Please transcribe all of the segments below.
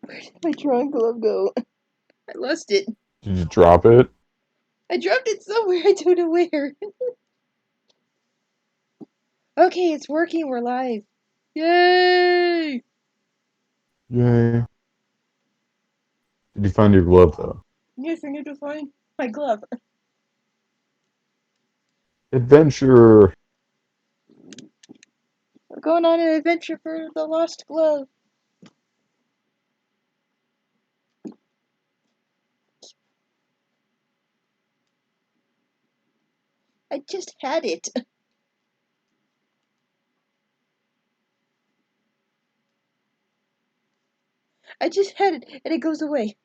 Where did my drawing glove go? I lost it. Did you drop it? I dropped it somewhere, I don't know where. Okay, it's working, we're live. Yay! Yay. Did you find your glove, though? Yes, I need to find my glove. Adventure! We're going on an adventure for the lost glove. I just had it. I just had it, and it goes away.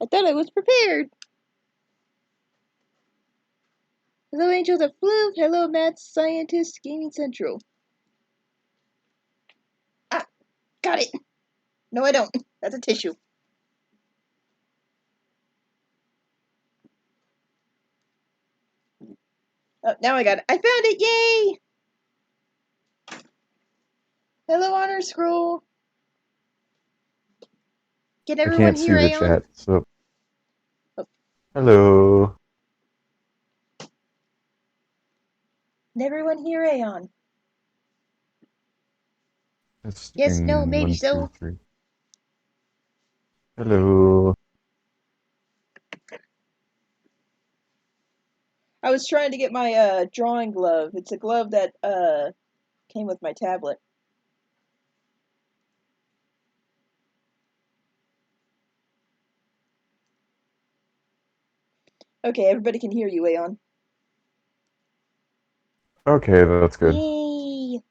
I thought I was prepared. Hello, Angel the Flu. Hello, Mad Scientist Gaming Central. Ah, got it. No, I don't. That's a tissue. Oh, now I got it. I found it. Yay! Hello, Honor Scroll. Can I everyone can't see hear the Aeon? chat, so... Oh, Hello. can everyone hear Aeon? Yes, no, Testing maybe 1, 2, so. 3. Hello. I was trying to get my drawing glove. It's a glove that came with my tablet. Okay, everybody can hear you, Aeon. Okay, that's good. Yay!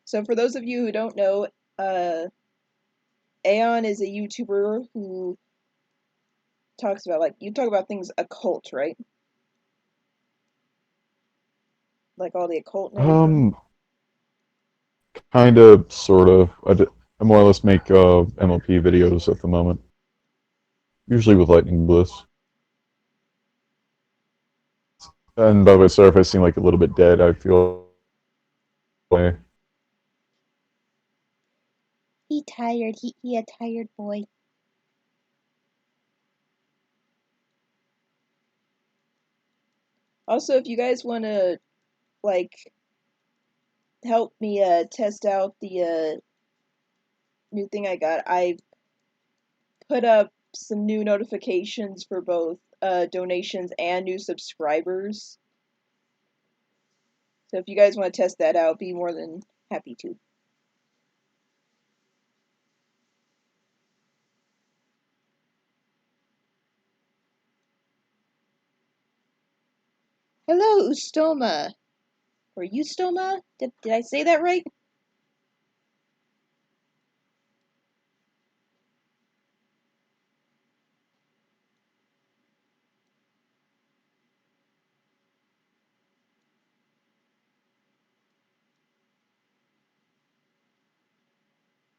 So for those of you who don't know, Aeon is a YouTuber who talks about, like, you talk about things occult, right? Like all the occult and everything. Kinda, sorta. I more or less make MLP videos at the moment. Usually with Lightning Bliss. And by the way, sorry if I seem like a little bit dead. I feel... He tired. He a tired boy. Also, if you guys want to, like, help me test out the new thing I got, I put up some new notifications for both donations and new subscribers. So if you guys want to test that out, be more than happy to. Hello, Ustoma. Or Ustoma? Did I say that right?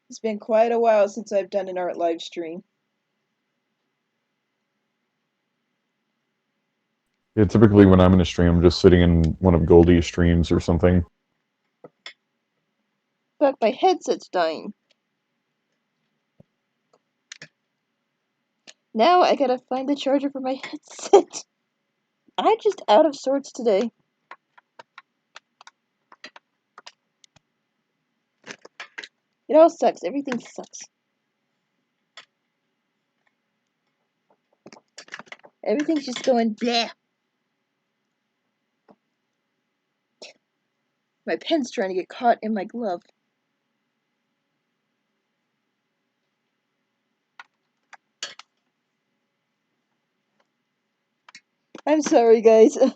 It's been quite a while since I've done an art live stream. Yeah, typically when I'm in a stream, I'm just sitting in one of Goldie's streams or something. But my headset's dying. Now I gotta find the charger for my headset. I'm just out of sorts today. It all sucks. Everything sucks. Everything's just going bleh. My pen's trying to get caught in my glove. I'm sorry, guys. I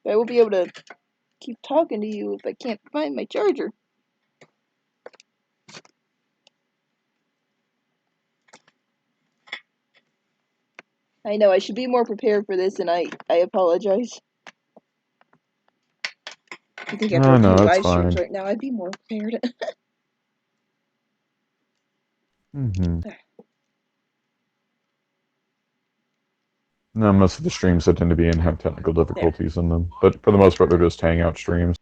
won't be able to keep talking to you if I can't find my charger. I know, I should be more prepared for this, and I apologize. I think after Oh, a few no, that's live streams fine. right now, I'd be more prepared. Mm-hmm. No, most of the streams that tend to be in have technical There. difficulties in them, but for the most part, they're just hangout streams.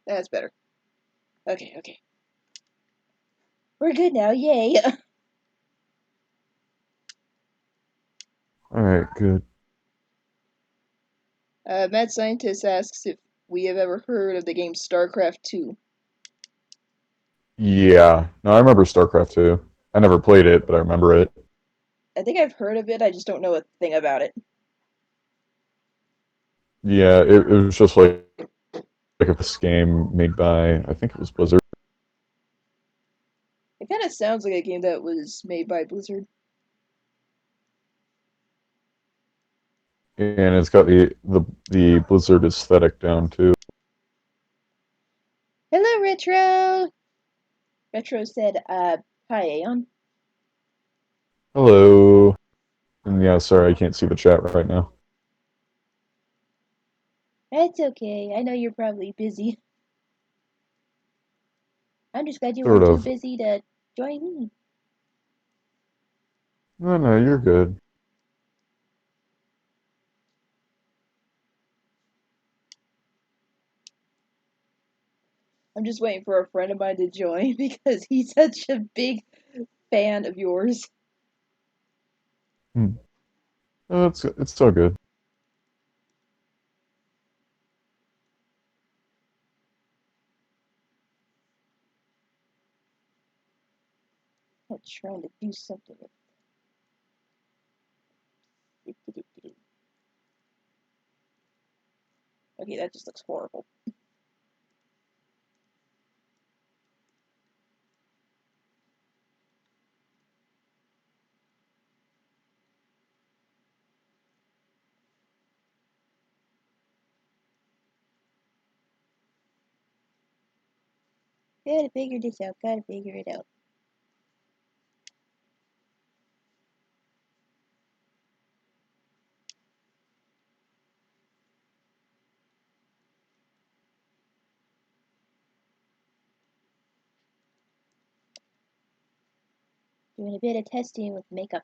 That's better. Okay, okay. We're good now, yay! All right, good. Mad Scientist asks if we have ever heard of the game StarCraft 2. Yeah, no, I remember StarCraft 2. I never played it, but I remember it. I think I've heard of it, I just don't know a thing about it. Yeah, it was just like a this game made by I think it was Blizzard, It kind of sounds like a game that was made by Blizzard. and it's got the Blizzard aesthetic down too. Hello, Retro! Retro said, hi, Aeon. Hello. And yeah, sorry, I can't see the chat right now. That's okay, I know you're probably busy. I'm just glad you Sort weren't too of. busy to join me. No, no, you're good. I'm just waiting for a friend of mine to join because he's such a big fan of yours. Hmm. No, it's so good. I'm trying to do something. Okay, that just looks horrible. Gotta figure this out, gotta figure it out. Doing a bit of testing with makeup.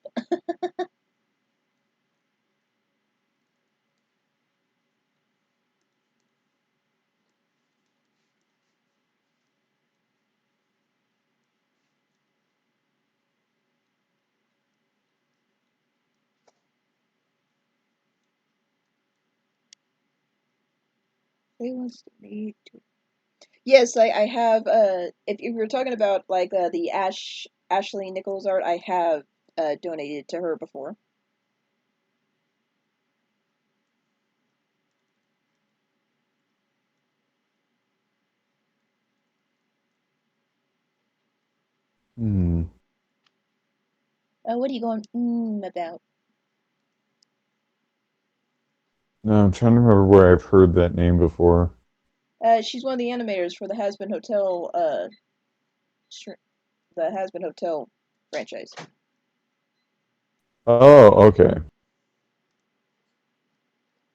Who wants to read? Yes, I have. If you're talking about like the Ashley Nichols art, I have donated to her before. Hmm. What are you going about? No, I'm trying to remember where I've heard that name before. She's one of the animators for the Has-Been Hotel the Has-Been Hotel franchise. Oh, okay.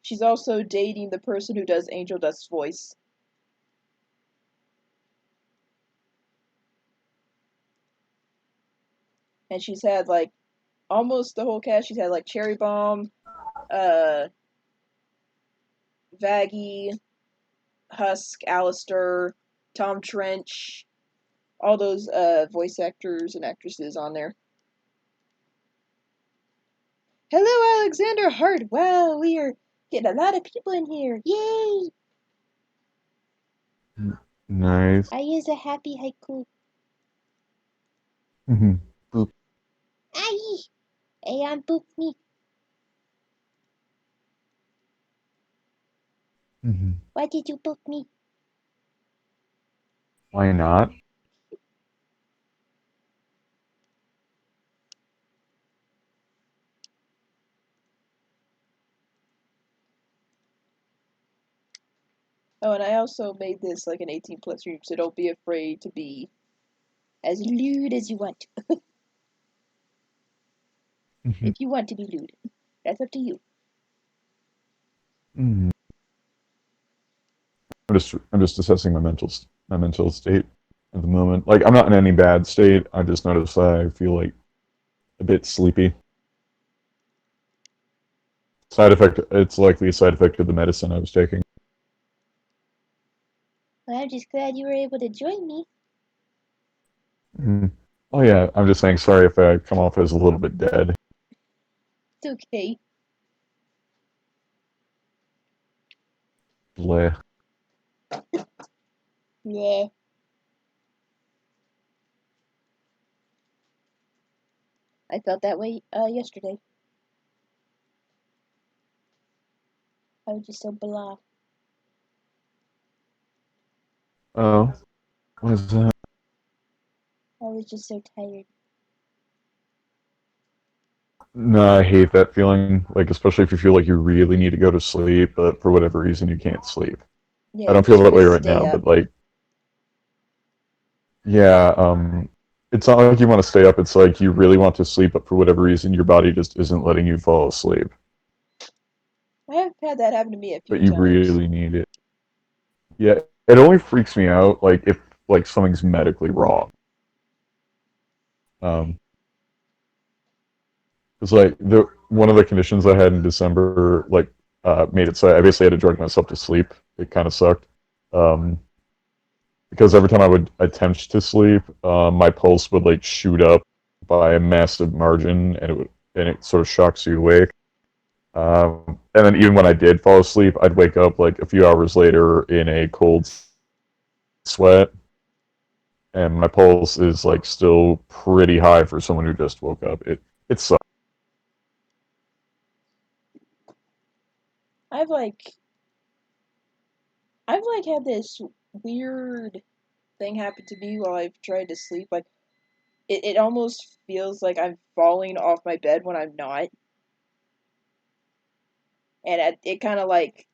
She's also dating the person who does Angel Dust's voice. And she's had like almost the whole cast. She's had like Cherry Bomb, uh, Vaggie, Husk, Alistair, Tom Trench, all those voice actors and actresses on there. Hello, Alexander Hart. Wow, we are getting a lot of people in here. Yay! Nice. I use a happy haiku. Hmm. Boop. Aye! Aeon boop me. Hmm. Why did you boop me? Why not? Oh, and I also made this like an 18 plus stream, so don't be afraid to be as lewd as you want. Hmm. If you want to be lewd, that's up to you. Hmm. I'm just assessing my mental state at the moment. Like I'm not in any bad state. I just notice I feel like a bit sleepy. side effect. It's likely a side effect of the medicine I was taking. Well, I'm just glad you were able to join me. Mm. Oh yeah, I'm just saying. Sorry if I come off as a little bit dead. It's okay. Bleh. Yeah. I felt that way yesterday. I was just so blah. Oh, what is that? I was just so tired. No, I hate that feeling. Like, especially if you feel like you really need to go to sleep, but for whatever reason you can't sleep. Yeah, I you don't feel just that want to way right stay now, up. but like, yeah, it's not like you want to stay up. It's like you really want to sleep, but for whatever reason your body just isn't letting you fall asleep. I have had that happen to me a But few you times. really need it. Yeah, it only freaks me out like if like something's medically wrong. Um, it's like the one of the conditions I had in December like made it so I basically had to drug myself to sleep. It kind of sucked. Um, because every time I would attempt to sleep, my pulse would like shoot up by a massive margin, and it sort of shocks you awake. And then even when I did fall asleep, I'd wake up like a few hours later in a cold sweat, and my pulse is like still pretty high for someone who just woke up. It sucks. I've like I've like had this weird thing happen to me while I've tried to sleep. Like it almost feels like I'm falling off my bed when I'm not, and it kind of like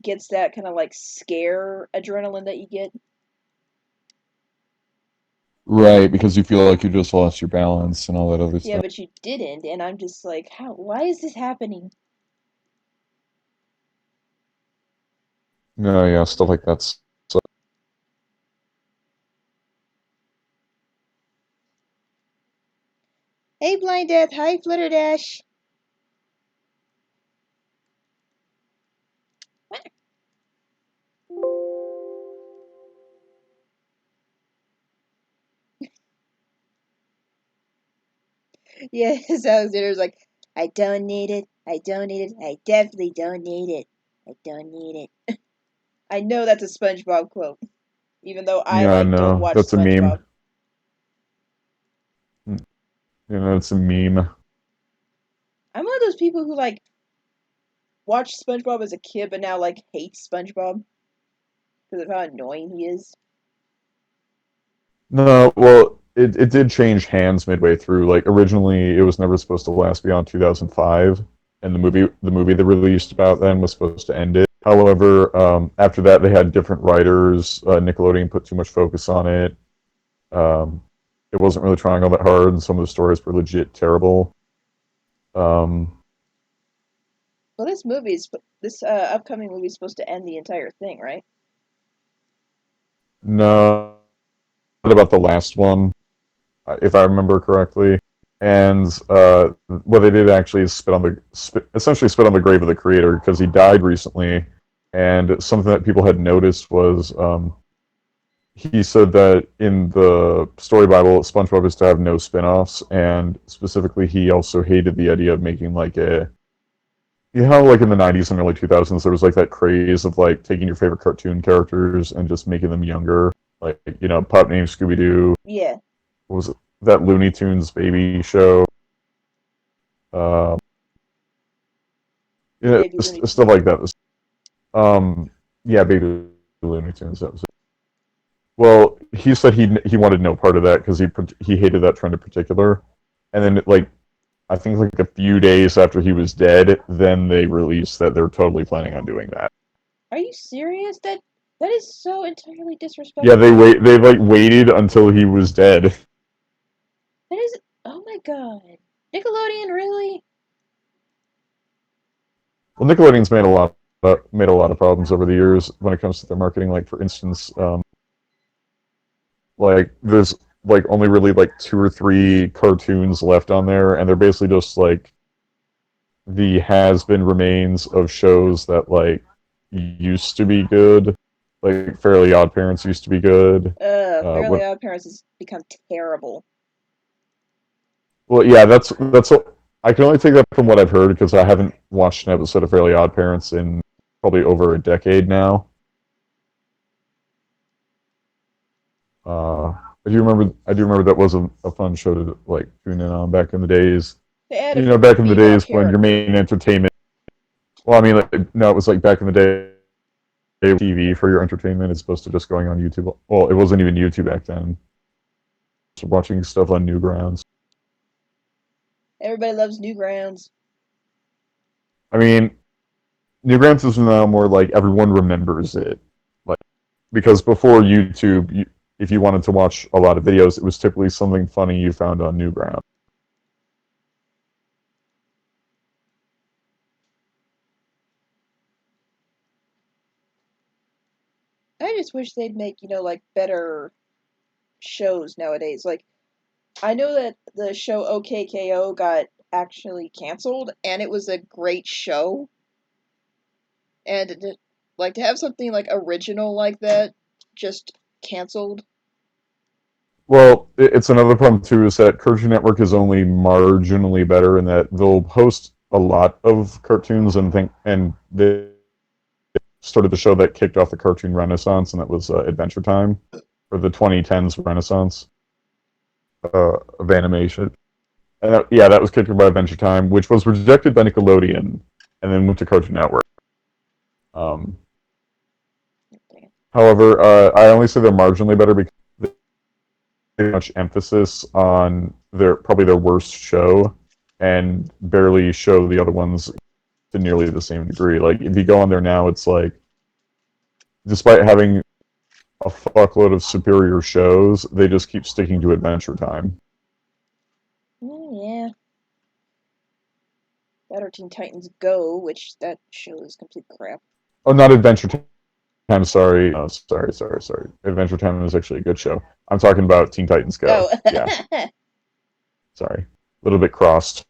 gets that kind of like scare adrenaline that you get. Right, because you feel like you just lost your balance and all that other Yeah, stuff. but you didn't, and I'm just like, how? Why is this happening? No, yeah, stuff like that's. Hey, Blind Death. Hi, Flutterdash. Yeah, Alexander's like, I don't need it. I don't need it. I definitely don't need it. I don't need it. I know that's a SpongeBob quote, even though I Yeah, like don't no, watch that's a meme. SpongeBob. You know, it's a meme. I'm one of those people who like watched SpongeBob as a kid, but now like hates SpongeBob because of how annoying he is. No, well, it did change hands midway through. Like originally, it was never supposed to last beyond 2005, and the movie they released about then was supposed to end it. However, after that, they had different writers. Nickelodeon put too much focus on it. Um, it wasn't really trying all that hard, and some of the stories were legit terrible. Um, Well, this upcoming movie is supposed to end the entire thing, right? no, what about the last one? If I remember correctly. And what they did actually is essentially spit on the grave of the creator because he died recently. And something that people had noticed was he said that in the story Bible, SpongeBob is to have no spin-offs, and specifically, he also hated the idea of making like a you know how like in the 90s and early 2000s there was like that craze of like taking your favorite cartoon characters and just making them younger, like Pup Named Scooby Doo. Yeah, What was it? That Looney Tunes baby show. Um, yeah, Baby Looney stuff Tunes. like that. Um, yeah, baby Looney Tunes. That was it. Well, he said he wanted no part of that because he hated that trend in particular. And then like I think like a few days after he was dead, then they released that they're totally planning on doing that. Are you serious? That is so entirely Yeah, disrespectful. they like waited until he was dead. That is. Oh my god. Nickelodeon, really? Well, Nickelodeon's made a lot of problems over the years when it comes to their marketing. Like for instance, like there's like only really like two or three cartoons left on there, and they're basically just like the has-been remains of shows that like used to be good, like Fairly Odd Parents used to be good. Fairly What? Odd Parents has become terrible. Well, yeah, that's. I can only take that from what I've heard because I haven't watched an episode of Fairly Odd Parents in probably over a decade now. Uh, I do remember that was a fun show to like tune in on back in the days. They had a You know, few back in the female days when your main characters. entertainment. Well, I mean, like, no, it was like back in the day. TV for your entertainment as opposed to just going on YouTube. Well, it wasn't even YouTube back then. Just watching stuff on Newgrounds. Everybody loves Newgrounds. I mean, Newgrounds is now more like everyone remembers it. Like because before YouTube, if you wanted to watch a lot of videos, it was typically something funny you found on Newgrounds. I just wish they'd make, like better shows nowadays. Like, I know that the show OKKO got actually canceled, and it was a great show. And like to have something like original like that just canceled. Well, it's another problem too is that Cartoon Network is only marginally better in that they'll post a lot of cartoons and they started the show that kicked off the cartoon renaissance, and that was Adventure Time, or the 2010s renaissance of animation. And yeah, that was kicked off by Adventure Time, which was rejected by Nickelodeon, and then moved to Cartoon Network. Um, However, I only say they're marginally better because they much emphasis on their worst show, and barely show the other ones to nearly the same degree. Like if you go on there now, it's like despite having a fuckload of superior shows, they just keep sticking to Adventure Time. Yeah. Better Teen Titans Go, which that show is complete crap. Oh, not Adventure Time. Sorry. Oh, sorry. Adventure Time is actually a good show. I'm talking about Teen Titans Go. Oh. Yeah, sorry. A little bit crossed.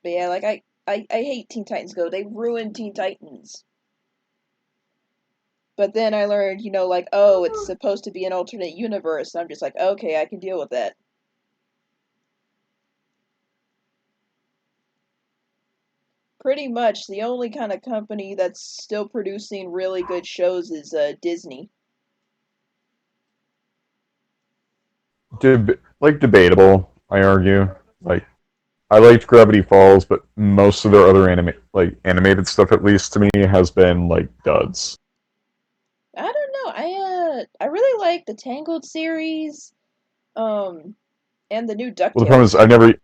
But yeah, like I hate Teen Titans Go. They ruined Teen Titans. But then I learned, like, oh, it's supposed to be an alternate universe. I'm just like, okay, I can deal with that. Pretty much the only kind of company that's still producing really good shows is Disney. Like debatable, I argue. Like I liked Gravity Falls, but most of their other animated stuff, at least to me, has been like duds. I don't know. I really like the Tangled series, um, and the new Well, the problem DuckTales is I series. never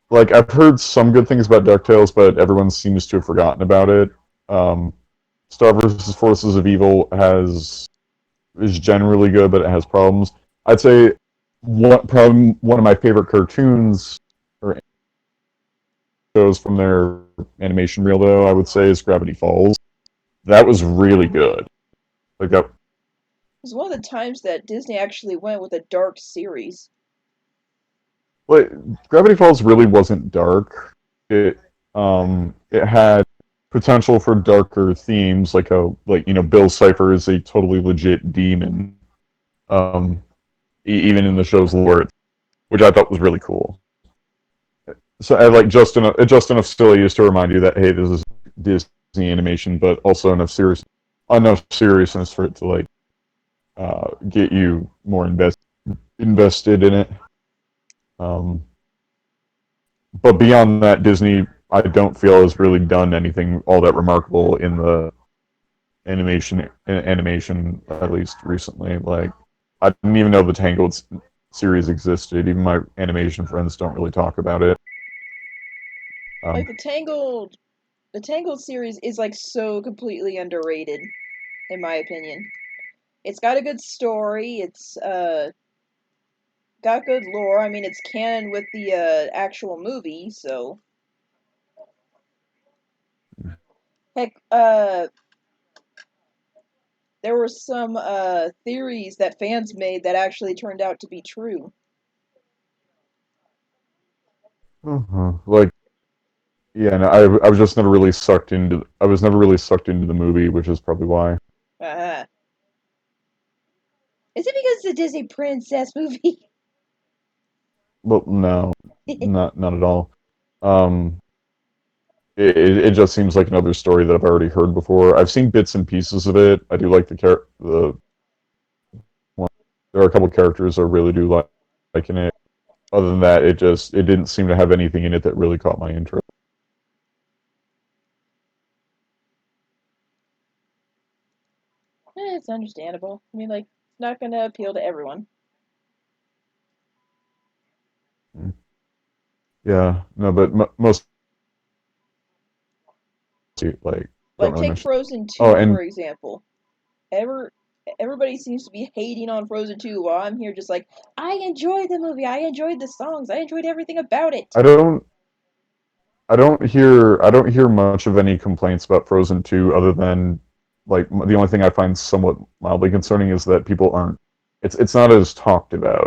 like I've heard some good things about Ducktales, but everyone seems to have forgotten about it. Um, Star vs. Forces of Evil has is generally good, but it has problems. I'd say one of my favorite cartoons or shows from their animation reel, though, I would say is Gravity Falls. That was really good. Like that. It was one of the times that Disney actually went with a dark series. Like Gravity Falls really wasn't dark. It had potential for darker themes, like Bill Cipher is a totally legit demon. Um, even in the show's lore, which I thought was really cool. So I like just enough silly just to remind you that hey, this is Disney animation, but also enough seriousness for it to like get you more invested in it. Um, but beyond that, Disney I don't feel has really done anything all that remarkable in the animation at least recently. Like I didn't even know the Tangled series existed. Even my animation friends don't really talk about it. Like Um, the Tangled series is like so completely underrated, in my opinion. It's got a good story. It's got good lore. I mean, it's canon with the actual movie, so heck, there were some theories that fans made that actually turned out to be true. Like, yeah, no, I was just never really sucked into. I was never really sucked into the movie, which is probably why. Uh, is it because it's a Disney princess movie? Well, no, not at all. Um, it just seems like another story that I've already heard before. I've seen bits and pieces of it. I do like the one. There are a couple characters I really do like in it. Other than that, it didn't seem to have anything in it that really caught my interest. It's understandable. I mean, like, it's not gonna appeal to everyone. Yeah, no, but most like don't Like, really take mention. Frozen Oh, 2, and for example. Ever, Everybody seems to be hating on Frozen 2 while I'm here just like, I enjoyed the movie, I enjoyed the songs, I enjoyed everything about it. I don't hear much of any complaints about Frozen 2 other than like the only thing I find somewhat mildly concerning is that people aren't it's not as talked about,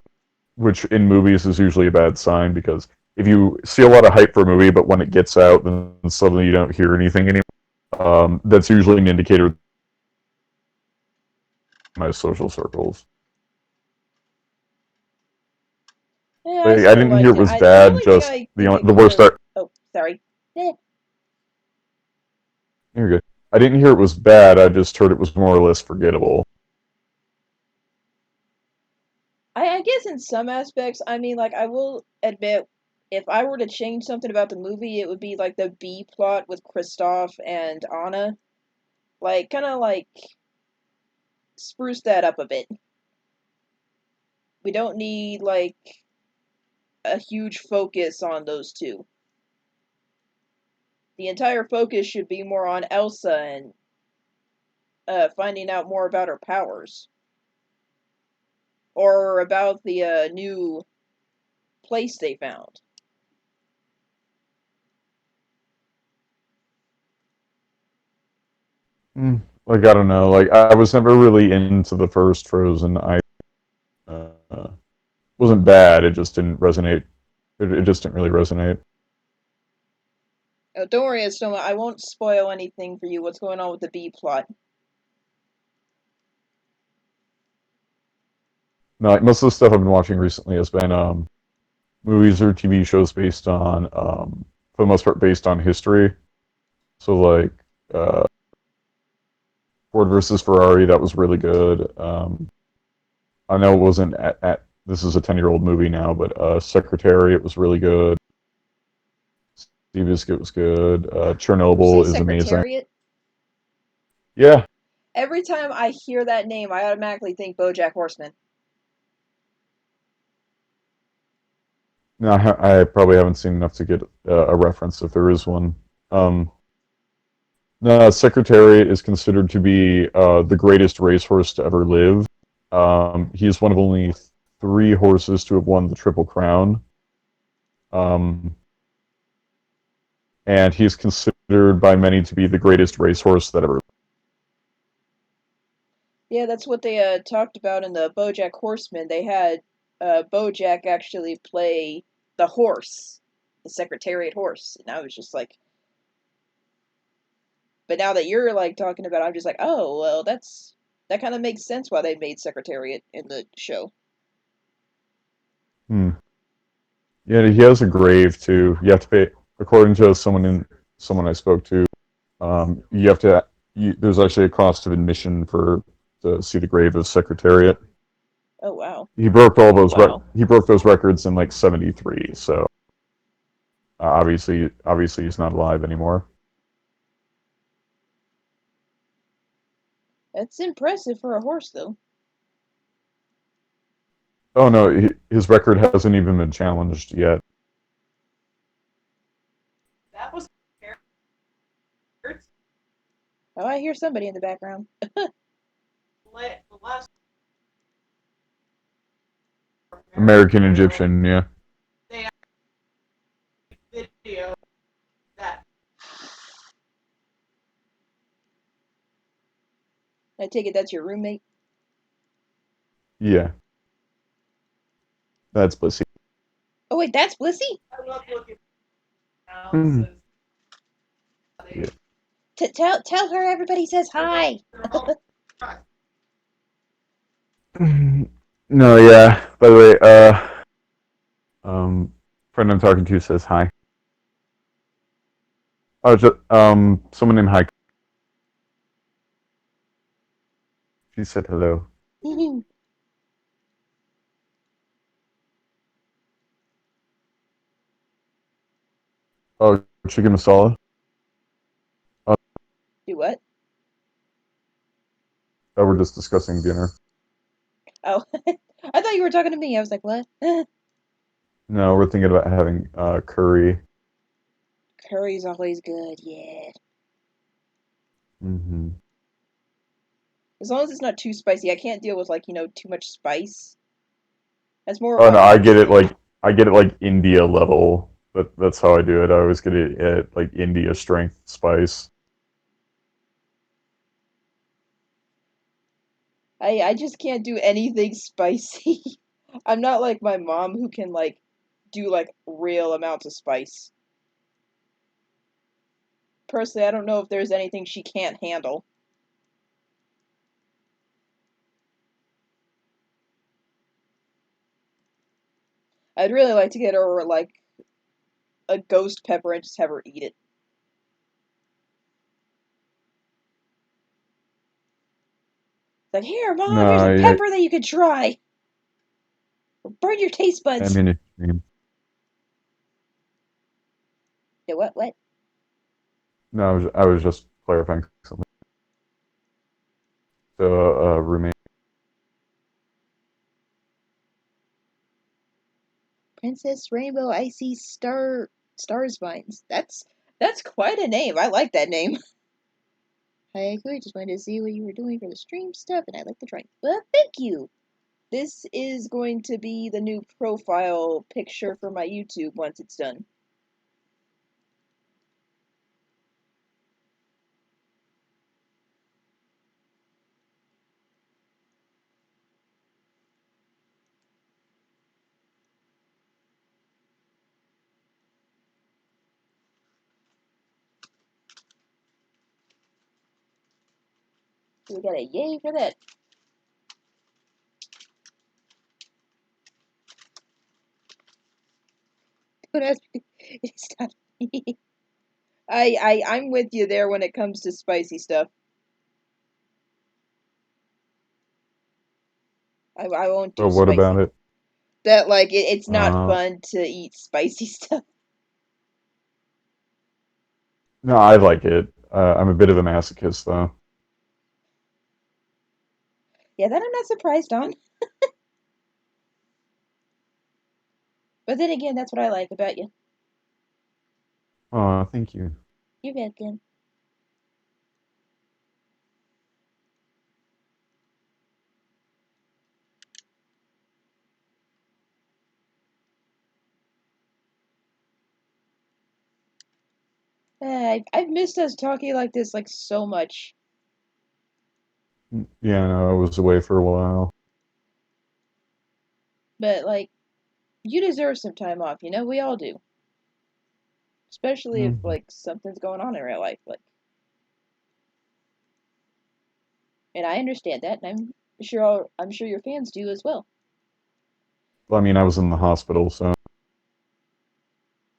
which in movies is usually a bad sign because if you see a lot of hype for a movie but when it gets out then suddenly you don't hear anything anymore, that's usually an indicator in my social circles. Yeah, I Like, I still didn't hear liked it it. was The bad, only thing just I think it the could worst have. I Oh, sorry. you're good. I didn't hear it was bad, I just heard it was more or less forgettable. I guess in some aspects, I mean, like, I will admit, if I were to change something about the movie, it would be like the B plot with Kristoff and Anna. Like, kind of like spruce that up a bit. We don't need, like, a huge focus on those two. The entire focus should be more on Elsa and finding out more about her powers. Or about the new place they found. Mm, like I don't know, like I was never really into the first Frozen. I wasn't bad. It just didn't resonate. It just didn't really resonate. Oh, don't worry, Estoma, I won't spoil anything for you. What's going on with the B plot? No, like most of the stuff I've been watching recently has been movies or TV shows based on, for the most part, based on history. So like uh, Ford versus Ferrari, that was really good. I know it wasn't this is a 10-year-old movie now, but Secretariat was really good. Seabiscuit was good. Did you say Chernobyl is amazing. Secretariat? Yeah, Every time I hear that name, I automatically think BoJack Horseman. no, I probably haven't seen enough to get a reference if there is one. Um, no, Secretariat is considered to be the greatest racehorse to ever live. He's one of only three horses to have won the Triple Crown. Um, and he's considered by many to be the greatest racehorse that ever. Yeah, that's what they talked about in the BoJack Horseman. They had BoJack actually play the horse, the Secretariat horse, and I was just like, but now that you're like talking about it, I'm just like, oh well, that kind of makes sense why they made Secretariat in the show. Hmm. Yeah, he has a grave too. You have to pay, according to someone I spoke to. You have to. There's actually a cost of admission for to see the grave of Secretariat. Oh wow, He broke those records in like '73. So obviously he's not alive anymore. that's impressive for a horse though. Oh no, his record hasn't even been challenged yet. Oh, I hear somebody in the background. American Egyptian, yeah. I take it that's your roommate. Yeah, that's pussy. Oh wait, that's Blissey? Mm. Yeah. Tell her everybody says hi. No, yeah. By the way, friend I'm talking to says hi. Oh, just, someone named Haiku. She said hello. Oh, chicken masala. Oh, Do what? we're just discussing dinner. Oh, I thought you were talking to me. I was like, what? No, we're thinking about having curry. Curry's always good, yeah. Hmm. As long as it's not too spicy. I can't deal with like, too much spice. That's more of Oh a no, I mom's get it. thing. Like I get it. Like India level. That's how I do it. I always get it at like India strength spice. I just can't do anything spicy. I'm not like my mom who can like do like real amounts of spice. Personally, I don't know if there's anything she can't handle. I'd really like to get her like a ghost pepper and just have her eat it. Like, here, mom, here's No, a pepper that you could try. Burn your taste buds. ammunition. Yeah, what? No, I was just clarifying something. So, roommate. Princess Rainbow Icy Stars Vines. That's quite a name. I like that name. Hi, I just wanted to see what you were doing for the stream stuff, and I like the drawing. Well, thank you. This is going to be the new profile picture for my YouTube once it's done. So we got a yay for that. Don't ask me. Stop. I'm with you there when it comes to spicy stuff. I won't So do what about spicy. it? That like it's not Uh, fun to eat spicy stuff. no, I like it. I'm a bit of a masochist though. Yeah, that I'm not surprised on. But then again, that's what I like about you. Oh, thank you. You're welcome. I've missed us talking like this like so much. Yeah, no, I was away for a while. But like you deserve some time off, We all do. Especially if Mhm. like something's going on in real life, like and I understand that and I'm sure your fans do as well. Well, I mean, I was in the hospital, so.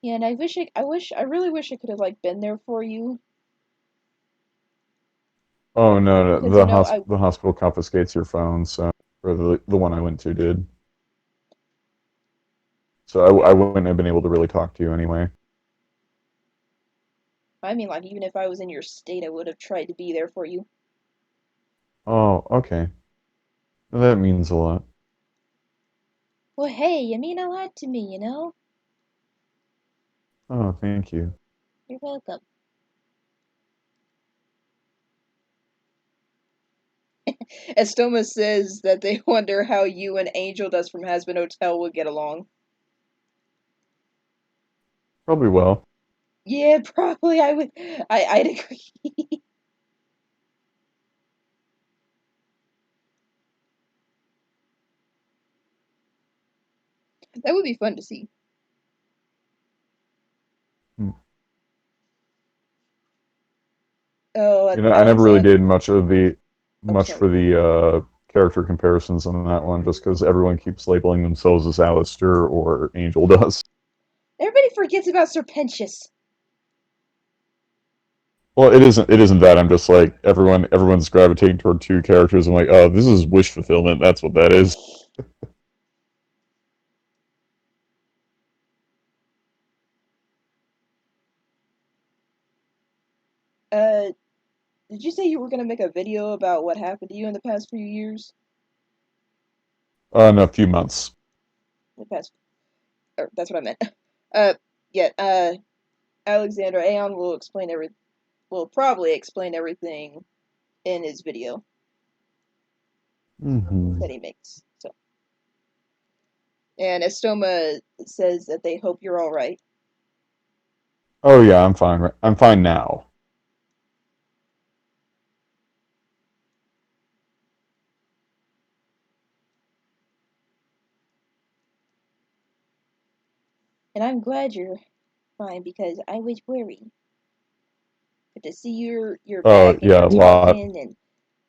Yeah, and I really wish I could have like been there for you Oh no, no, because I the hospital confiscates your phone, so or the one I went to did. So I wouldn't have been able to really talk to you anyway. I mean like even if I was in your state, I would have tried to be there for you. Oh, okay. Well, that means a lot. Well, hey, you mean a lot to me. Oh, thank you. You're welcome. Estoma says that they wonder how you and Angel Dust from Hazbin Hotel would get along. Probably well. Yeah, probably I would I'd agree. That would be fun to see. Oh, I never really Alexander. did Oh, much sorry. for the character comparisons on that one, just because everyone keeps labeling themselves as Alistair or Angel does. Everybody forgets about Serpentius. Well, it isn't that. I'm just like everyone's gravitating toward two characters. I'm like, oh, this is wish fulfillment. That's what that is. Uh, did you say you were gonna make a video about what happened to you in the past few years? In a few months. The past, or that's what I meant. Yeah. Alexander Aeon will probably explain everything in his video Hmm. that he makes. So, and Estoma says that they hope you're all right, Oh yeah, I'm fine. I'm fine now. and I'm glad you're fine because I was worried. But to see you're Oh back and yeah, you're a lot. talking and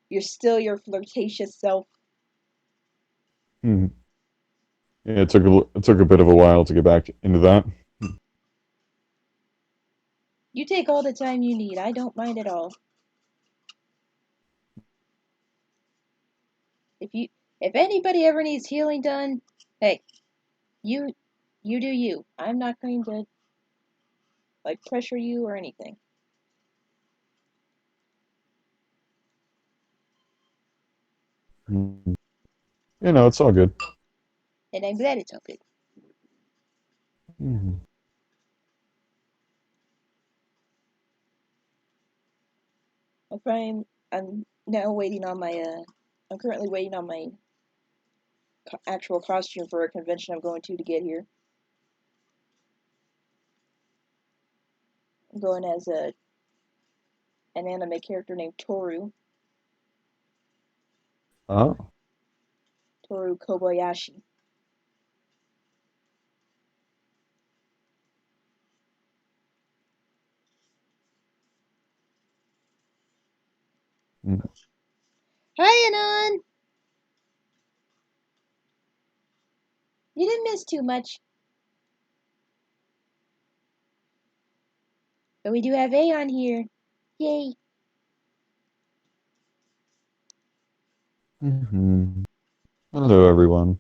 you're still your flirtatious self. Hmm. Yeah, it took a bit of a while to get back into that. You take all the time you need. I don't mind at all. If you if anybody ever needs healing done, hey, you you do you. I'm not going to like pressure you or anything. Mhm. It's all good. And I'm glad it's all good. Hmm. I'm now waiting on my I'm currently waiting on my actual costume for a convention I'm going to get here. I'm going as an anime character named Oh. Toru Kobayashi. Mm. Hi Anon! You didn't miss too much. But we do have Aeon here. Yay. Hmm. Hello, everyone.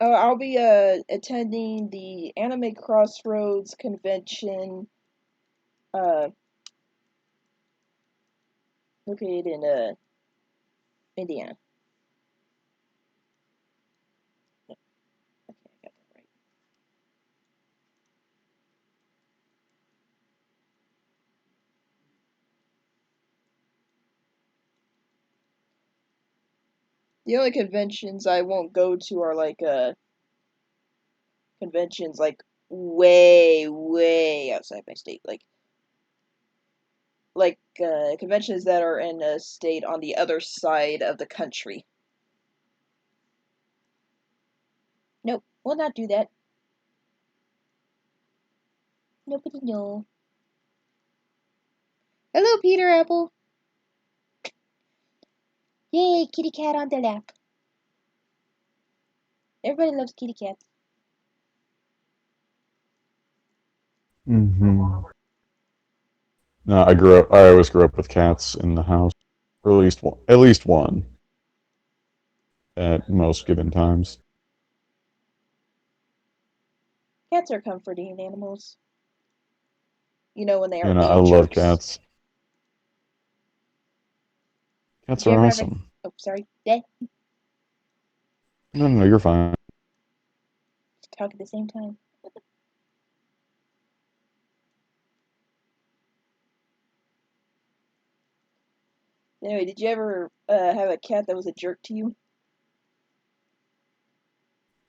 I'll be attending the Anime Crossroads convention uh located in Indiana. Okay, I got that right. The only conventions I won't go to are like conventions like way outside my state. Conventions that are in a state on the other side of the country. Nope, we'll not do that. Nobody know. Hello, Peter Apple. Yay, kitty cat on the lap. Everybody loves kitty cats. Hmm. No, I always grew up with cats in the house, or at least one at most given times. Cats are comforting animals. You know when they aren't I being love jerks. cats. Cats Did you are ever have a? awesome. Oh, sorry. Eh, No, no, no, you're fine. talk at the same time. Anyway, did you ever have a cat that was a jerk to you?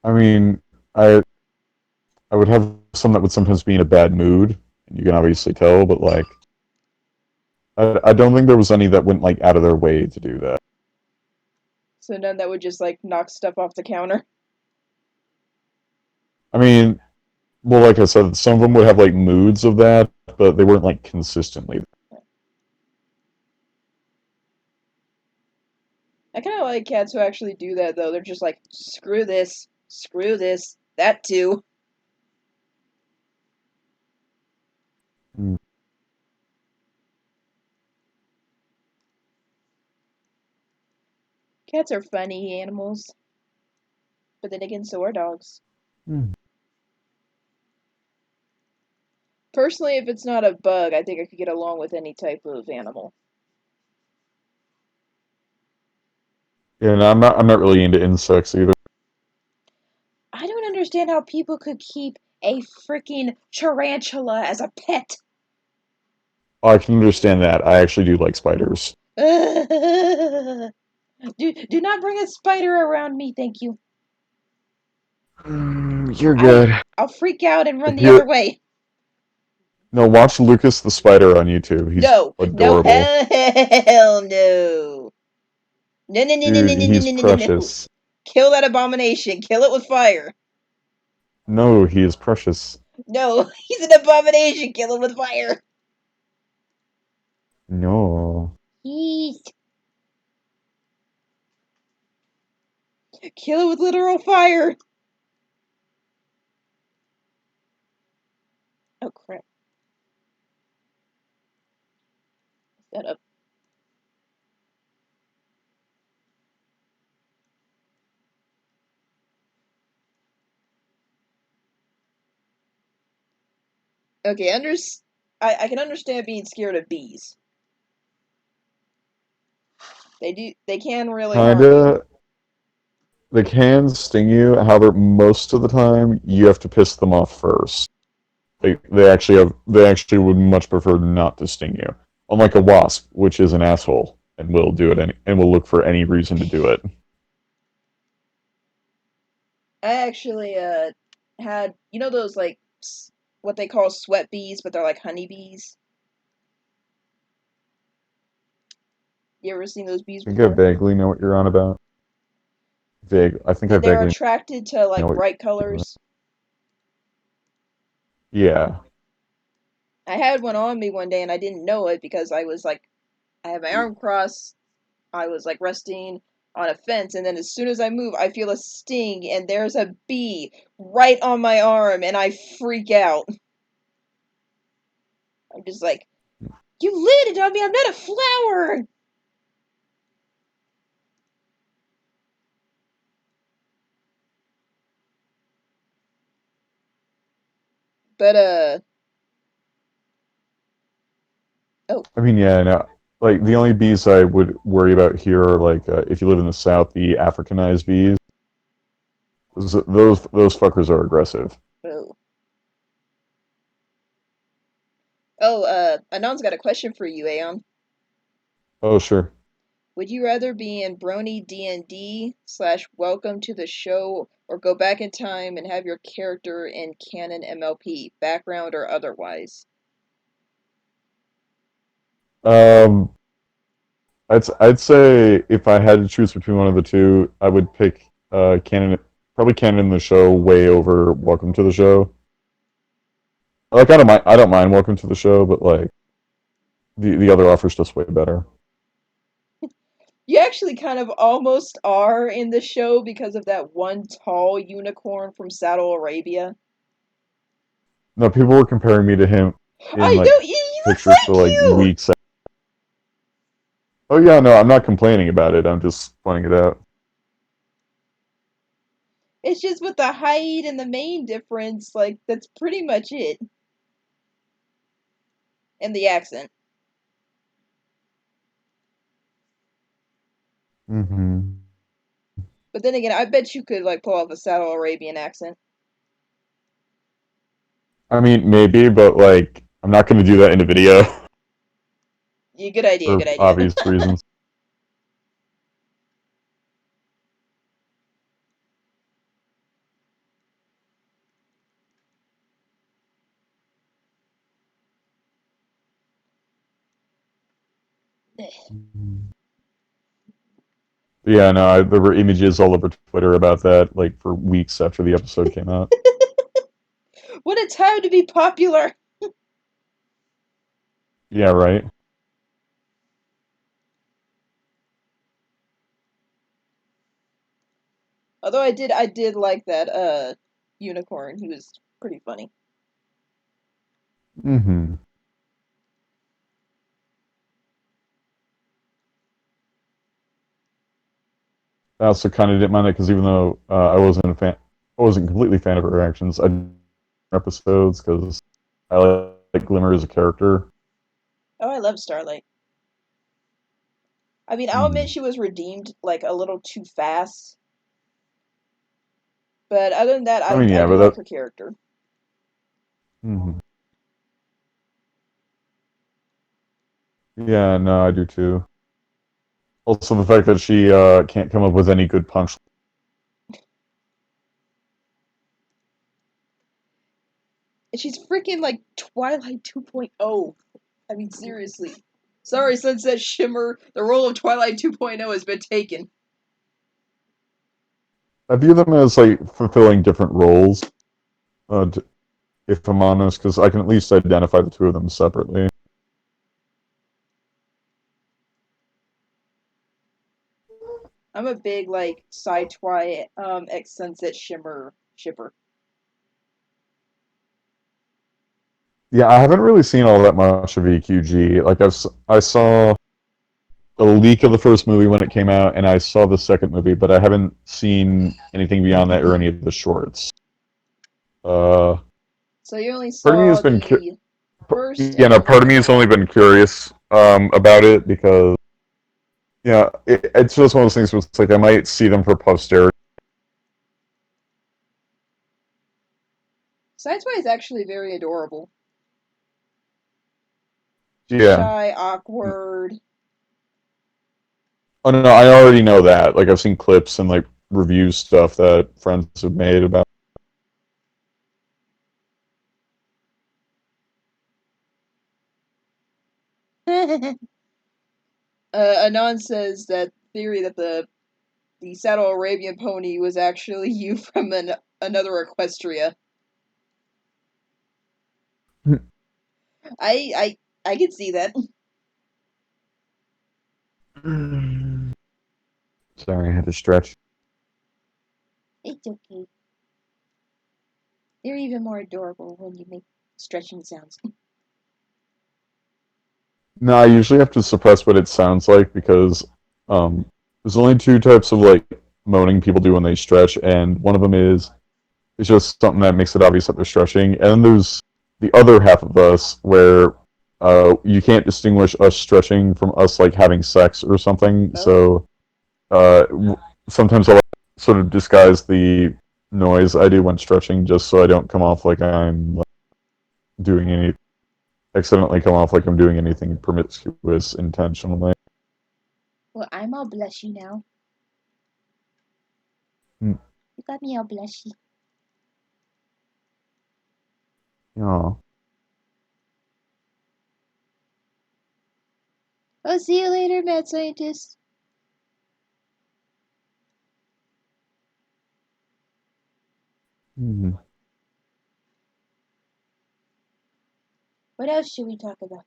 I mean, I I would have some that would sometimes be in a bad mood, and you can obviously tell, but like I don't think there was any that went like out of their way to do that. So none that would just like knock stuff off the counter. I mean, well, like I said, some of them would have like moods of that, but they weren't like consistently. I kind of like cats who actually do that, though. They're just like, screw this, that too. Mm. Cats are funny animals, but then again, so are dogs. Mm. Personally, if it's not a bug, I think I could get along with any type of animal. Yeah, and I'm not really into insects either. I don't understand how people could keep a freaking tarantula as a pet. I can understand that. I actually do like spiders. do not bring a spider around me, thank you. You're I good. I'll freak out and run the other Here, way. no, watch Lucas the Spider on YouTube. He's No, no, adorable. hell no. No, no, no, no, no, Dude, no, no, he's no, no, no, no. precious. Kill that abomination. Kill it with fire. No, he is precious. No, he's an abomination. Kill him with fire. No. Yeet. Kill it with literal fire. Oh crap. Set up. Okay, I can understand being scared of bees. They can really harm you. Kinda. They can sting you. However, most of the time, you have to piss them off first. They actually would much prefer not to sting you. Unlike a wasp, which is an asshole and will do it and will look for any reason to do it. I actually had those like what they call sweat bees, but they're like honeybees. You ever seen those bees I think I before? vaguely know what you're on about. Vague. I think I And they're vaguely attracted to know like what bright you're talking about. colors. Yeah. I had one on me one day and I didn't know it because I had my arm crossed. I was like resting on a fence, and then as soon as I move, I feel a sting, and there's a bee right on my arm, and I freak out. I'm just like, you landed on me. I'm not a flower. But oh, I mean, yeah, no. Like the only bees I would worry about here are like if you live in the south, the Africanized bees. Those fuckers are aggressive. oh, oh. Anon's got a question for you, Aeon. Oh, sure. Would you rather be in Brony D&D slash Welcome to the Show, or go back in time and have your character in canon MLP, background or otherwise? Um, I'd say if I had to choose between one of the two, I would pick canon, probably canon in the show way over Welcome to the Show. Like I don't mind Welcome to the Show, but like the other offer's just way better. You actually kind of almost are in the show because of that one tall unicorn from Saudi Arabia. No, people were comparing me to him in I like know he looks pictures for like like you. weeks. Oh yeah, no, I'm not complaining about it. I'm just pointing it out. It's just with the height and the main difference, like that's pretty much it. And the accent. Hmm. But then again, I bet you could like pull off a Saudi Arabian accent. I mean, maybe, but like I'm not going to do that in a video Yeah, good idea, for good idea. obvious reasons. Yeah, no, there were images all over Twitter about that, like for weeks after the episode came out. What a time to be popular! Yeah, right. Although I did like that unicorn. He was pretty funny. Hmm. I also kind of didn't mind it because even though I wasn't completely a fan of her actions. I episodes because I like Glimmer as a character. Oh, I love Starlight. I mean, I'll admit Hmm. she was redeemed like a little too fast, but other than that, I I mean, I yeah, do but like that. her character. Mhm. Yeah, no, I do too. Also, the fact that she can't come up with any good punch. And she's freaking like Twilight 2.0. I mean, seriously. Sorry, Sunset Shimmer. The role of Twilight 2.0 has been taken. I view them as like fulfilling different roles. If I'm honest, because I can at least identify the two of them separately. I'm a big like Sci Twi ex Sunset Shimmer shipper. Yeah, I haven't really seen all that much of EQG. I saw a leak of the first movie when it came out, and I saw the second movie, but I haven't seen anything beyond that or any of the shorts. Uh, So you only Part of me has saw been the first yeah, and no, the part of me has only been curious about it because yeah, it's just one of those things where it's like I might see them for posterity. Sci Twi is actually very adorable. Yeah. Shy, awkward. Oh no, I already know that. Like I've seen clips and like review stuff that friends have made about. Anon says that theory that the Saddle Arabian pony was actually you from another Equestria. I can see that. Sorry, I had to stretch. It's okay. They're even more adorable when you make stretching sounds. No, I usually have to suppress what it sounds like because there's only two types of like moaning people do when they stretch, and one of them is it's just something that makes it obvious that they're stretching, and then there's the other half of us where you can't distinguish us stretching from us like having sex or something. Oh, So sometimes I'll sort of disguise the noise I do when stretching just so I don't come off like I'm like, doing any accidentally come off like I'm doing anything promiscuous intentionally. well, I'm all blushy now. Mm. You got me all blushy. Oh. Oh, see you later, mad scientist. Mm. What else should we talk about?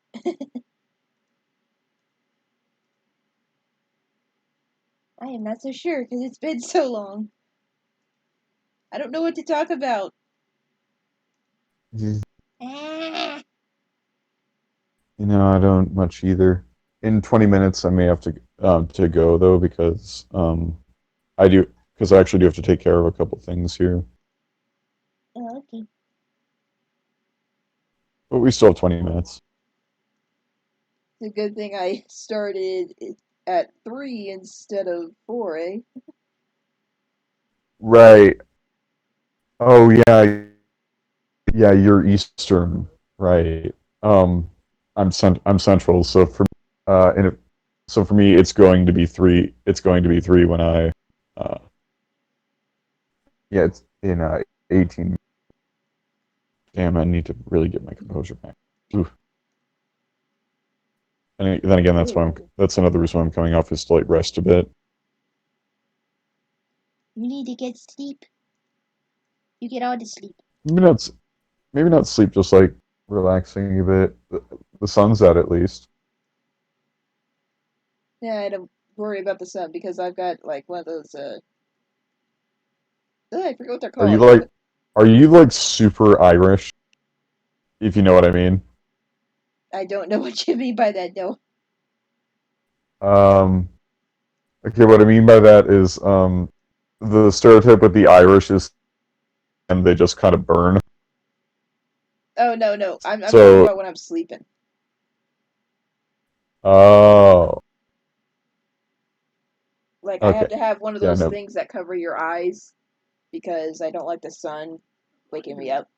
I am not so sure because it's been so long. I don't know what to talk about. You Ah. know, I don't much either. In 20 minutes, I may have to go though because I do because I actually do have to take care of a couple things here. Oh, okay. But we still have 20 minutes. It's a good thing I started at 3 instead of 4, eh? Right. Oh yeah, yeah. You're Eastern, right? Um, I'm Central, so and so for me, it's going to be 3. It's going to be 3 when uh, yeah, it's in 18. Damn, I need to really get my composure back. Oof. And then again, Ooh. that's another reason why I'm coming off is to like rest a bit. You need to get sleep. You get all the sleep. Maybe not, maybe not sleep, just like relaxing a bit. The sun's out at least. Yeah, I don't worry about the sun because I've got like one of those I forget what they're Are you called, like but are you like super Irish, if you know what I mean? I don't know what you mean by that. No. Um, okay, what I mean by that is the stereotype with the Irish is and they just kind of burn. Oh no, no. I'm talking So, about when I'm sleeping. oh, Like I okay. have to have one of Yeah, those no. things that cover your eyes because I don't like the sun waking me up.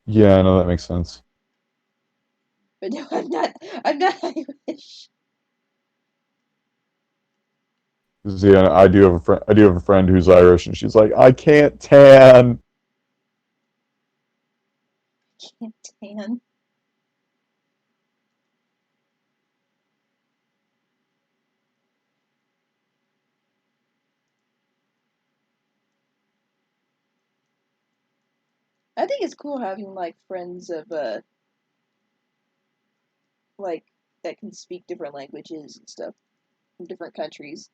Yeah, I know that makes sense. But no, I'm not. I'm not Irish. 'Cause, yeah, I do have a friend. I do have a friend who's Irish, and she's like, I can't tan. Can't tan. I think it's cool having like friends of like that can speak different languages and stuff from different countries.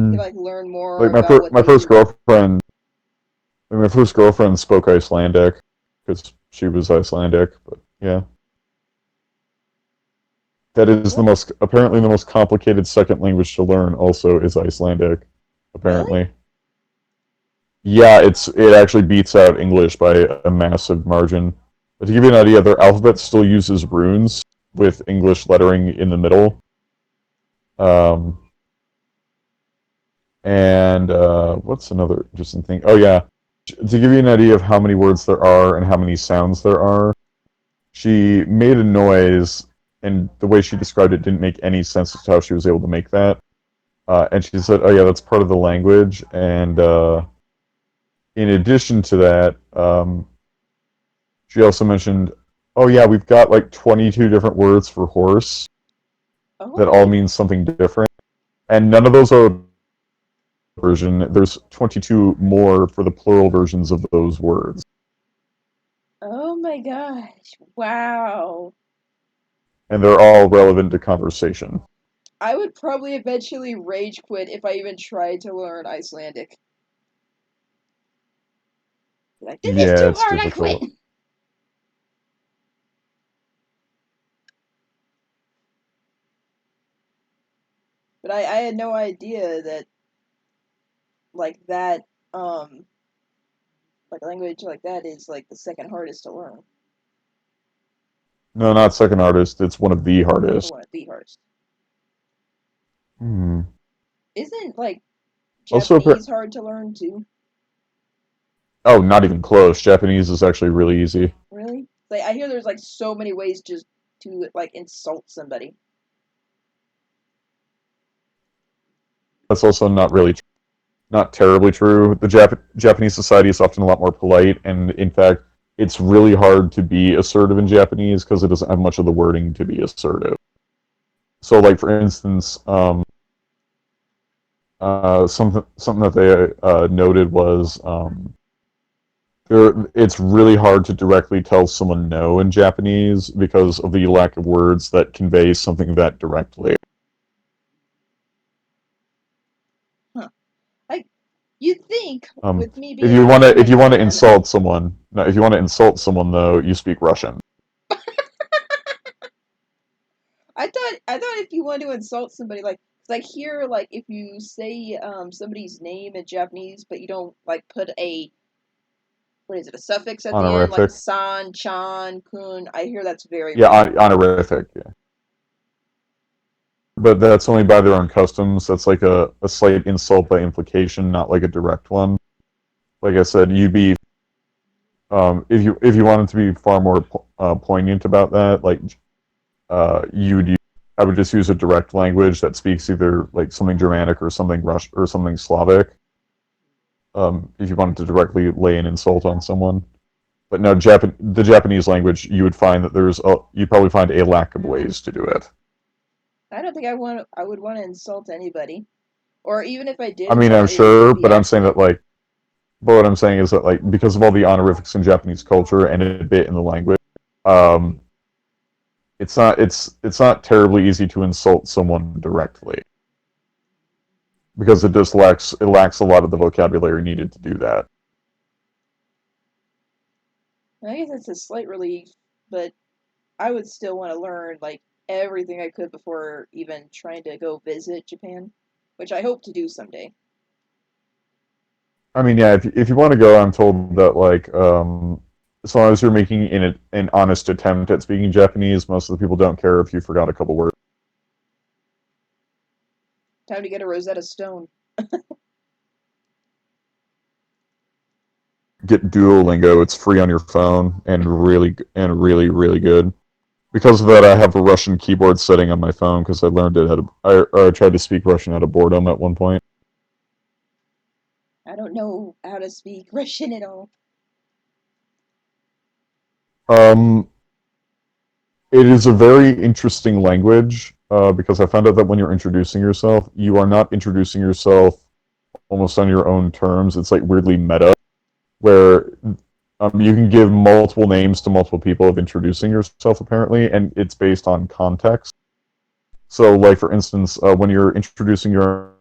You Hmm. can like learn more Like about what my they first do. girlfriend, like my first girlfriend spoke Icelandic because she was Icelandic. But yeah, that is the What? most apparently the most complicated second language to learn. Also, is Icelandic. Really? Apparently, yeah, it actually beats out English by a massive margin. But to give you an idea, their alphabet still uses runes with English lettering in the middle. Um, and what's another interesting thing? Oh yeah, to give you an idea of how many words there are and how many sounds there are, she made a noise, and the way she described it didn't make any sense as to how she was able to make that. And she said, "Oh yeah, that's part of the language." And in addition to that, she also mentioned, "Oh yeah, we've got like 22 different words for horse that all Oh, mean something different, and none of those are version. There's 22 more for the plural versions of those words, oh my gosh! Wow. and they're all relevant to conversation." I would probably eventually rage quit if I even tried to learn Icelandic. Like, this is Yeah, too it's hard, I quit! difficult. But I had no idea that, like, that, um, like, a language like that is, like, the second hardest to learn. No, not second hardest. It's one of the Or hardest. one of the hardest. Hmm. Isn't, like, Also, Japanese hard to learn, too? oh, not even close. Japanese is actually really easy. Really? Like, I hear there's, like, so many ways just to, like, insult somebody. That's also not really, not terribly true. The Japanese society is often a lot more polite, and in fact, it's really hard to be assertive in Japanese because it doesn't have much of the wording to be assertive. So, like for instance, something that they noted was it's really hard to directly tell someone no in Japanese because of the lack of words that convey something that directly. Huh. I, you'd think, Um, with me being if you want to American, insult someone, no, if you want to insult someone though, you speak Russian. I thought if you want to insult somebody, like here, like if you say somebody's name in Japanese, but you don't like put a what is it, a suffix at the end, like Honorific, san, chan, kun. I hear that's very yeah, rude. honorific, yeah. But that's only by their own customs. That's like a slight insult by implication, not like a direct one. Like I said, you'd be if you wanted to be far more poignant about that, like you would use, I would just use a direct language that speaks either like something Germanic or something Russian or something Slavic. If you wanted to directly lay an insult on someone, but no, the Japanese language, you would find that you probably find a lack of ways to do it. I don't think I would want to insult anybody. Or even if I I did, mean, I'm it would sure, be but I'm saying that accurate. like, but what I'm saying is that like because of all the honorifics in Japanese culture and a bit in the language, um, it's not terribly easy to insult someone directly because it lacks a lot of the vocabulary needed to do that. I guess it's a slight relief, but I would still want to learn like everything I could before even trying to go visit Japan, which I hope to do someday. I mean, yeah, if you want to go, I'm told that like as long as you're making an honest attempt at speaking Japanese, most of the people don't care if you forgot a couple words. Time to get a Rosetta Stone. Get Duolingo; it's free on your phone and really good. Because of that, I have a Russian keyboard setting on my phone because I learned it I tried to speak Russian out of boredom at one point. I don't know how to speak Russian at all. Um, it is a very interesting language because I found out that when you're introducing yourself, you are not introducing yourself almost on your own terms. It's like weirdly meta, where you can give multiple names to multiple people of introducing yourself, apparently, and it's based on context. So, like for instance, when you're introducing your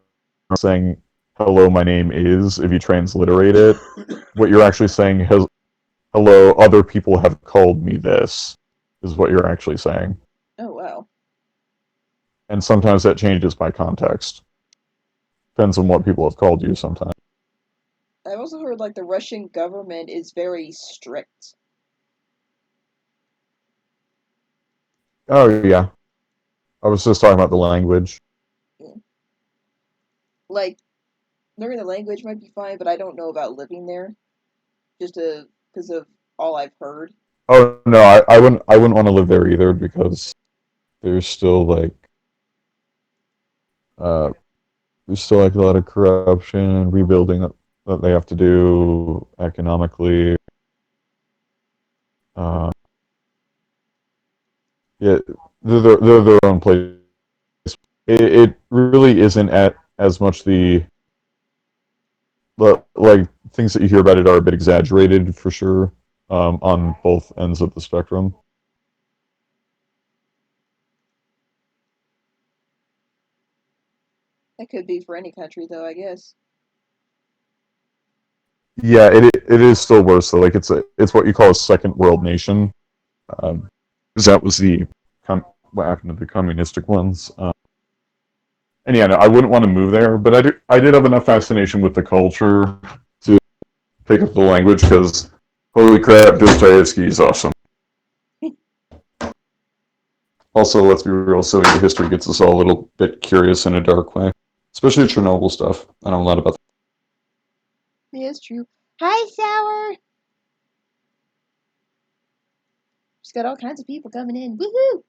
saying "Hello, my name is," if you transliterate it, what you're actually saying is "Hello, other people have called me this," is what you're actually saying. Oh wow. And sometimes that changes by context. Depends on what people have called you sometimes. I've also heard like the Russian government is very strict. Oh yeah, I was just talking about the language. Yeah. Like learning the language might be fine, but I don't know about living there just because of all I've heard. Oh no, I wouldn't want to live there either because there's still like uh there's still like a lot of corruption, rebuilding that they have to do economically. Uh, yeah, they're their own place. It really isn't at as much the like things that you hear about it are a bit exaggerated for sure on both ends of the spectrum. That could be for any country though, I guess. Yeah, it is still worse though. Like it's what you call a second world nation. Um, 'Cause that was the what happened to the communistic ones. And yeah, no, I wouldn't want to move there, but I did have enough fascination with the culture to pick up the language because holy crap, Dostoevsky is awesome. Also, let's be real, Soviet history gets us all a little bit curious in a dark way, especially Chernobyl stuff. I know a lot about that. Yeah, it's true. Hi, Sour. Just got all kinds of people coming in. Woohoo!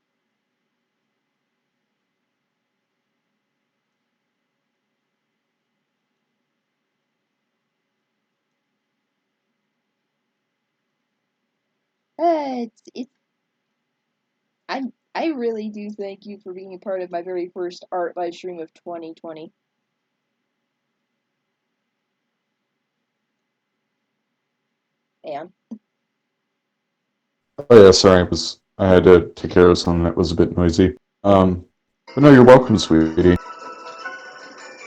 It's I really do thank you for being a part of my very first art live stream of 2020. And Oh yeah, sorry, I had to take care of something that was a bit noisy. But no, you're welcome, sweetie.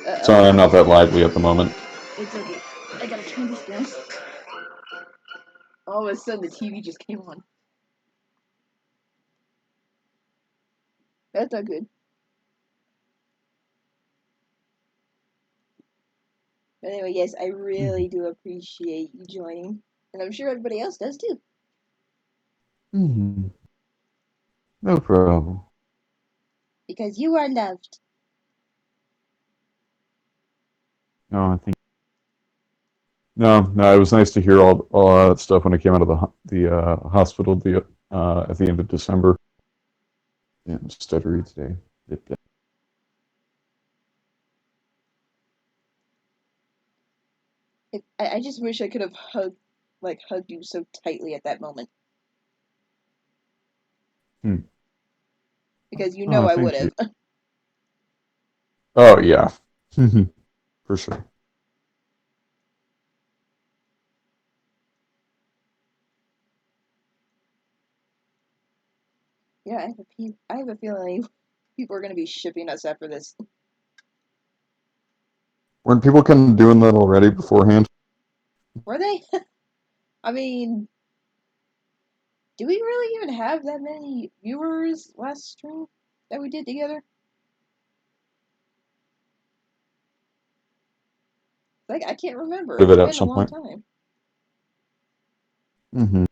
uh Sorry, I'm not that lively at the moment. it's okay. I gotta turn this down. All of a sudden, the TV just came on. That's not good. But anyway, yes, I really do appreciate you joining, and I'm sure everybody else does too, Mm-hmm. No problem. because you are loved. No, I think no. It was nice to hear all that stuff when I came out of the hospital at the end of December. Yeah, I'm stuttery today. I just wish I could have hugged you so tightly at that moment, Hmm. because you know Oh, I would thank you. have. Oh yeah. For sure. Yeah, I have a feeling people are going to be shipping us after this. Weren't people kind of doing that already beforehand? Were they? I mean, do we really even have that many viewers last stream that we did together? Like, I can't remember. Of It's it at been a some long point. time. Mm-hmm.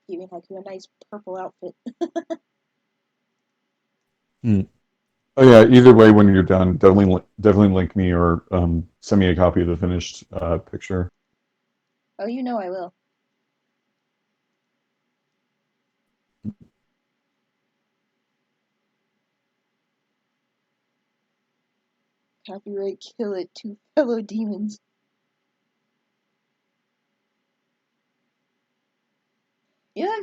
Queen Haiku, a nice purple outfit. Mm. Oh yeah. Either way, when you're done, definitely link me or send me a copy of the finished picture. Oh, you know I will. Copyright kill it, two fellow demons. Yeah,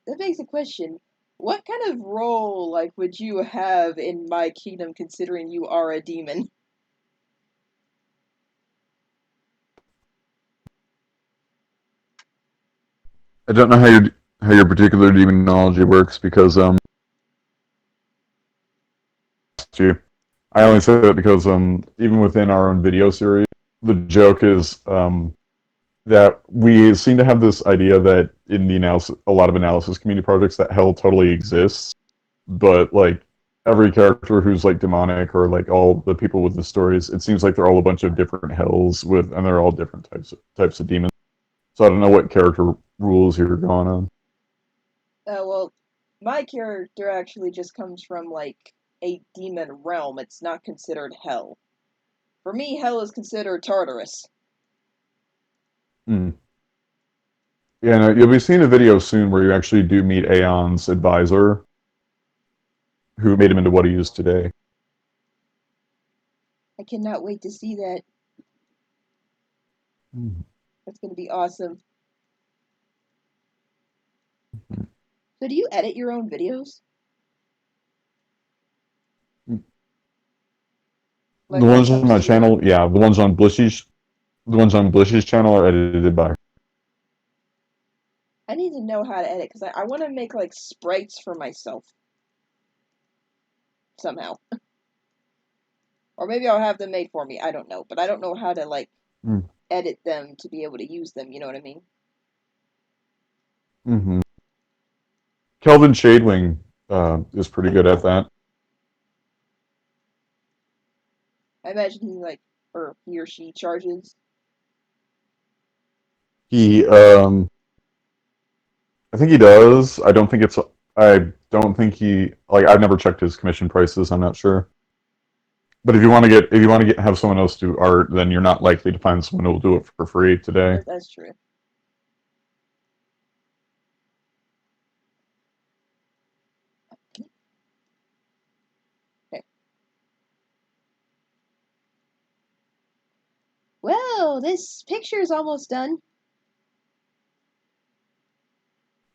that begs a question. What kind of role, like, would you have in my kingdom considering you are a demon? I don't know how your particular demonology works because you. I only say that because even within our own video series, the joke is that we seem to have this idea that in the analysis, a lot of analysis community projects, that hell totally exists, but like every character who's like demonic or like all the people with the stories, it seems like they're all a bunch of different hells with, and they're all different types of demons. So I don't know what character rules you're going on. Well, my character actually just comes from, like, a demon realm. It's not considered hell. For me, hell is considered Tartarus. Hmm. Yeah, no, you'll be seeing a video soon where you actually do meet Aeon's advisor, who made him into what he is today. I cannot wait to see that. Mm-hmm. That's gonna be awesome. So, do you edit your own videos? The Like, when it ones on comes my to your. channel, yeah, the ones on Blish's channel are edited by. I need to know how to edit because I want to make, like, sprites for myself somehow. Or maybe I'll have them made for me. I don't know. But I don't know how to, like, edit them to be able to use them. You know what I mean? Mm-hmm. Kelvin Shadewing is pretty good at that. I imagine he or she charges. He, I think he does. I don't think it's. I don't think he like. I've never checked his commission prices. I'm not sure. But if you want to get have someone else do art, then you're not likely to find someone who will do it for free today. That's true. Okay. Well, this picture is almost done.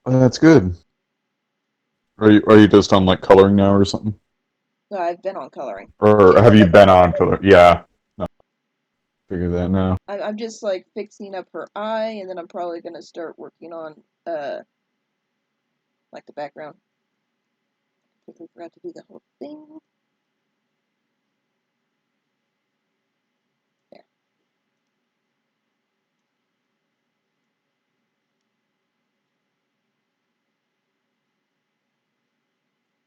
That's good. Are you just on like coloring now or something? No, I've been on coloring. Or have you been on color? Yeah, no, figure that now. I'm just like fixing up her eye, and then I'm probably gonna start working on like the background. Completely forgot to do the whole thing. There.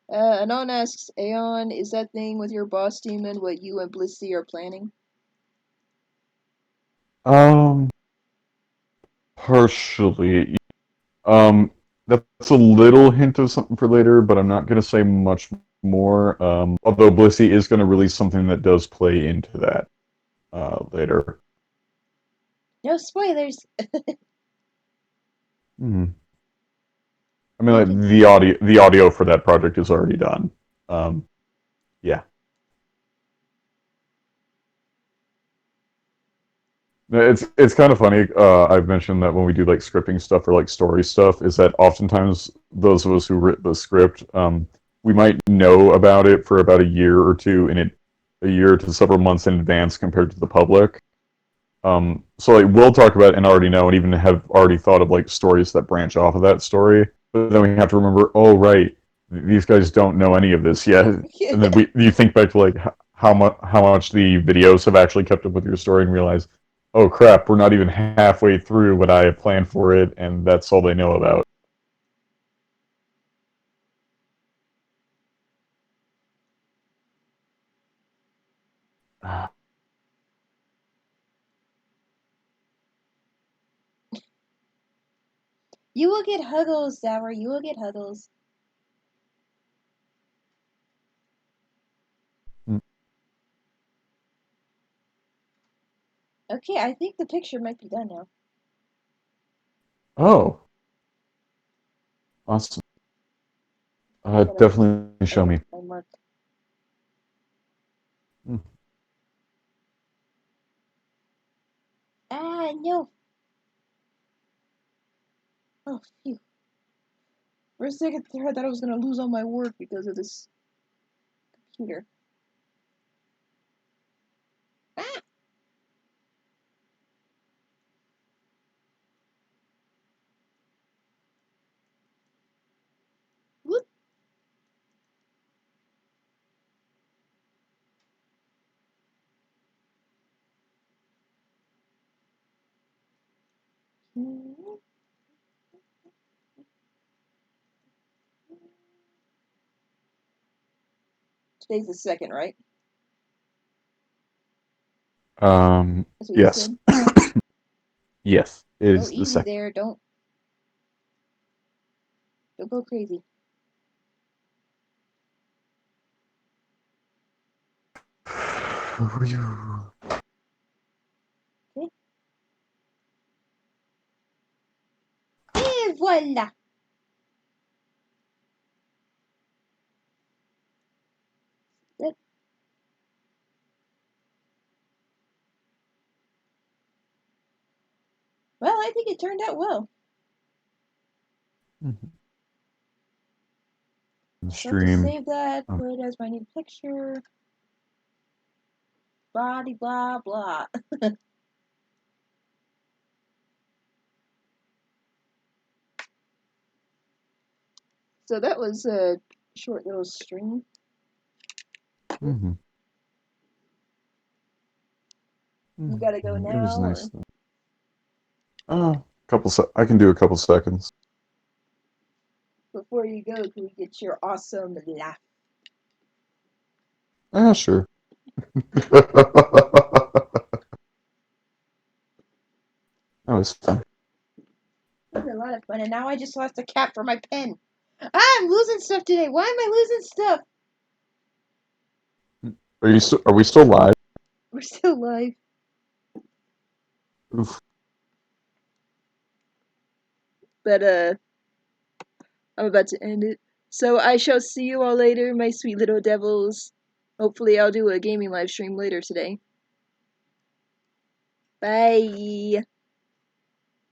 Anon asks, Aeon, is that thing with your boss demon what you and Blissey are planning? Um, partially. Um, that's a little hint of something for later, but I'm not going to say much more. Although Blissey is going to release something that does play into that later. No spoilers. Hmm. I mean, I like can. the audio for that project is already done. Um, yeah. It's kind of funny. I've mentioned that when we do like scripting stuff or like story stuff, is that oftentimes those of us who write the script, we might know about it for about a year or two a year to several months in advance compared to the public. So like we'll talk about it and already know and even have already thought of like stories that branch off of that story. But then we have to remember, oh right, these guys don't know any of this yet. And then you think back to like how much the videos have actually kept up with your story and realize, oh crap, we're not even halfway through what I have planned for it, and that's all they know about. You will get huggles, Sour. You will get huggles. Okay, I think the picture might be done now. Oh, awesome. Definitely I show gotta me. put my mark. Hmm. Ah, no. Oh, phew. For a second there, I thought I was gonna lose all my work because of this computer. Ah! Whoop. Today's the second, right? That's what you Yes, said. yes, it Oh, is the easy second. there. Don't go crazy. Okay. Et voila. That, well, I think it turned out well. So I have to Stream. save that, Oh. put it as my new picture. Blah blah blah. So that was a short little stream. Mm-hmm. You gotta go It was now, nice or though. I can do a couple seconds. before you go, can we get your awesome laugh? Ah, sure. That was fun. It was a lot of fun, and now I just lost a cap for my pen. I'm losing stuff today. Why am I losing stuff? Are we still live? We're still live. Oof. But I'm about to end it. So I shall see you all later, my sweet little devils. Hopefully I'll do a gaming live stream later today. Bye.